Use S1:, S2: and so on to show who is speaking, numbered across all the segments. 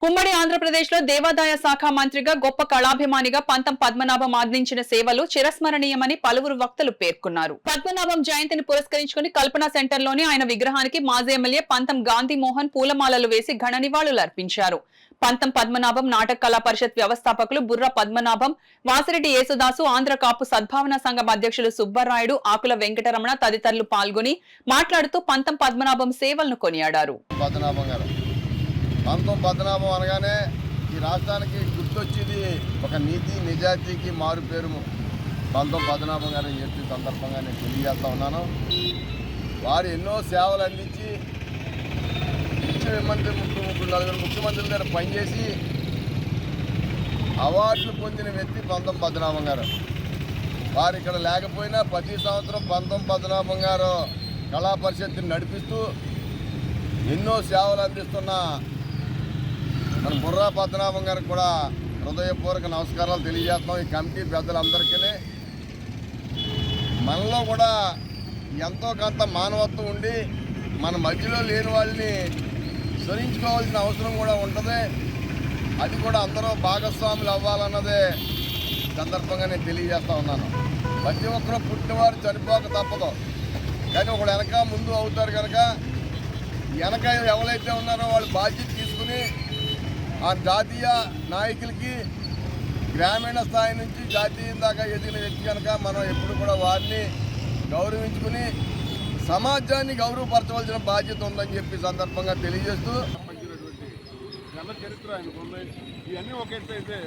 S1: ఉమ్మడి ఆంధ్రప్రదేశ్ లో దేవాదాయ శాఖ మంత్రిగా గొప్ప కళాభిమానిగా పంతం పద్మనాభం అందించిన సేవలు చిరస్మరణీయమని పలువురు వక్తలు పేర్కొన్నారు. పద్మనాభం జయంతిని పురస్కరించుకుని కల్పన సెంటర్ లోని ఆయన విగ్రహానికి మాజీ ఎమ్మెల్యే పంతం గాంధీ మోహన్ పూలమాలలు వేసి ఘన నివాళులు అర్పించారు. పంతం పద్మనాభం నాటక కళా పరిషత్ వ్యవస్థాపకులు బుర్ర పద్మనాభం, వాసిరెడ్డి యేసుదాసు, ఆంధ్ర కాపు సద్భావన సంఘం అధ్యక్షులు సుబ్బరాయుడు, ఆకుల వెంకటరమణ తదితరులు పాల్గొని మాట్లాడుతూ పంతం పద్మనాభం సేవలను కొనియాడారు.
S2: పంతం పద్మనాభం అనగానే ఈ రాష్ట్రానికి గుర్తొచ్చేది ఒక నీతి నిజాయితీకి మారు పేరు పంతం పద్మనాభం గారు అని చెప్పి సందర్భంగా నేను తెలియజేస్తా ఉన్నాను. వారు ఎన్నో సేవలు అందించి నలుగురు ముఖ్యమంత్రుల దగ్గర పనిచేసి అవార్డులు పొందిన వ్యక్తి పంతం పద్మనాభం గారు. వారు ఇక్కడ లేకపోయినా ప్రతి సంవత్సరం పంతం పద్మనాభం గారు కళా పరిషత్తుని నడిపిస్తూ ఎన్నో సేవలు అందిస్తున్న మన బుర్రా పద్మనాభం గారికి కూడా హృదయపూర్వక నమస్కారాలు తెలియజేస్తున్నాం. ఈ కమిటీ పెద్దలందరికీ మనలో కూడా ఎంతో కొంత మానవత్వం ఉండి మన మధ్యలో లేని వాళ్ళని స్మరించుకోవాల్సిన అవసరం కూడా ఉంటుంది. అది కూడా అందరూ భాగస్వాములు అవ్వాలన్నదే సందర్భంగా నేను తెలియజేస్తూ ఉన్నాను. ప్రతి ఒక్కరూ పుట్టినవారు చనిపోక తప్పదు, కానీ ఒకడు వెనక ముందు అవుతారు కనుక వెనక ఎవరైతే ఉన్నారో వాళ్ళు బాధ్యత తీసుకుని ఆ జాతీయ నాయకులకి గ్రామీణ స్థాయి నుంచి జాతీయం దాకా ఎదిగిన వ్యక్తి కనుక మనం ఎప్పుడు కూడా వారిని గౌరవించుకుని సమాజాన్ని గౌరవపరచవలసిన బాధ్యత ఉందని చెప్పి సందర్భంగా తెలియజేస్తూ
S3: ఘన చరిత్ర ఆయనకు ఉంది. ఇవన్నీ ఒకేటైతే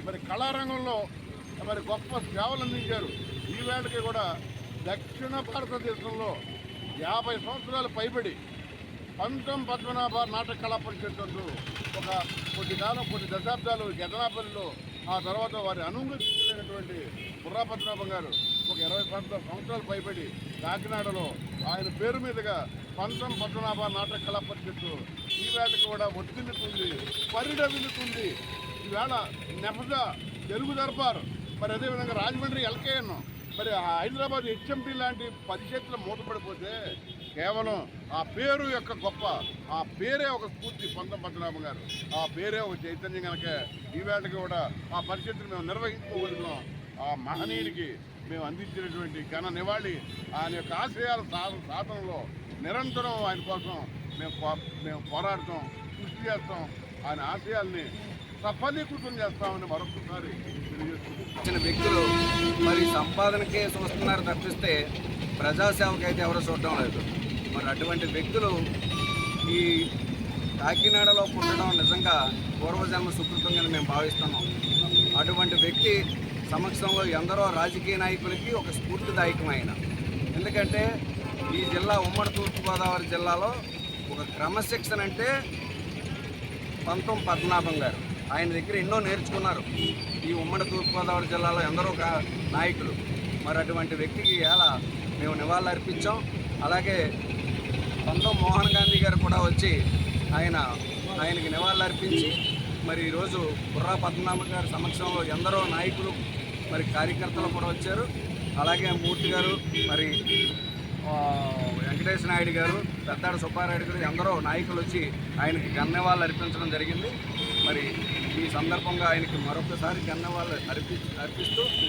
S3: మరి కళారంగంలో మరి గొప్ప సేవలు అందించారు. ఈ వేళకి కూడా దక్షిణ భారతదేశంలో 50 సంవత్సరాలు పైబడి పంతం పద్మనాభ నాటక కళా పరిషత్ ఒక కొన్ని దశాబ్దాలు గదనాపల్లిలో, ఆ తర్వాత వారి అనుమతించినటువంటి బుర్రా పద్మనాభం గారు ఒక 20 సంవత్సరాలు పైబడి కాకినాడలో ఆయన పేరు మీదుగా పంతం పద్మనాభ నాటక కళా పరిషత్ ఈ వేళకి కూడా ఒత్తిల్లుతుంది, పరిడవిల్లుతుంది. ఈవేళ నెపజ తెలుగు దర్బార్, మరి అదేవిధంగా రాజమండ్రి ఎల్కేఎన్, మరి హైదరాబాద్ హెచ్ఎంటీ లాంటి పరిషత్తులు మూతపడిపోతే కేవలం ఆ పేరు యొక్క గొప్ప, ఆ పేరే ఒక స్ఫూర్తి పంతం పద్మనాభం గారు, ఆ పేరే ఒక చైతన్యం కనుక ఈవేళకి కూడా ఆ పరిషత్తును మేము నిర్వహించుకోగలుగుతున్నాం. ఆ మహనీయుడికి మేము అందించినటువంటి ఘన నివాళి, ఆయన యొక్క ఆశయాల సాధనలో నిరంతరం ఆయన కోసం మేము పోరాడతాం, కృషి చేస్తాం, ఆయన ఆశయాల్ని సఫలీకృతం చేస్తామని మరొకసారి తెలియజేస్తున్నాం.
S4: వ్యక్తులు మరి సంపాదనకే చూస్తున్నారు తప్పిస్తే ప్రజాసేవకి అయితే ఎవరు చూడటం లేదు. మరి అటువంటి వ్యక్తులు ఈ కాకినాడలో పుట్టడం నిజంగా పూర్వజన్మ సుకృతంగా మేము భావిస్తున్నాం. అటువంటి వ్యక్తి సమక్షంలో ఎందరో రాజకీయ నాయకులకి ఒక స్ఫూర్తిదాయకమైన, ఎందుకంటే ఈ జిల్లా ఉమ్మడి తూర్పుగోదావరి జిల్లాలో ఒక క్రమశిక్షణ అంటే పంతం పద్మనాభం గారు. ఆయన దగ్గర ఎన్నో నేర్చుకున్నారు ఈ ఉమ్మడి తూర్పుగోదావరి జిల్లాలో ఎందరో నాయకులు. మరి అటువంటి వ్యక్తికి ఎలా మేము నివాళులు అర్పించాం. అలాగే పంతం మోహన్ గాంధీ గారు కూడా వచ్చి ఆయనకి నివాళులు అర్పించి మరి ఈరోజు బుర్రా పద్మనాభం గారి సమక్షంలో ఎందరో నాయకులు మరి కార్యకర్తలు కూడా వచ్చారు. అలాగే మూర్తి గారు, మరి వెంకటేశ్వర నాయుడు గారు, పెద్దాడు సుబ్బారాయుడు గారు, ఎందరో నాయకులు వచ్చి ఆయనకి ఘననివాళులు అర్పించడం జరిగింది. మరి ఈ సందర్భంగా ఆయనకి మరొకసారి ఘననివాళులు అర్పిస్తూ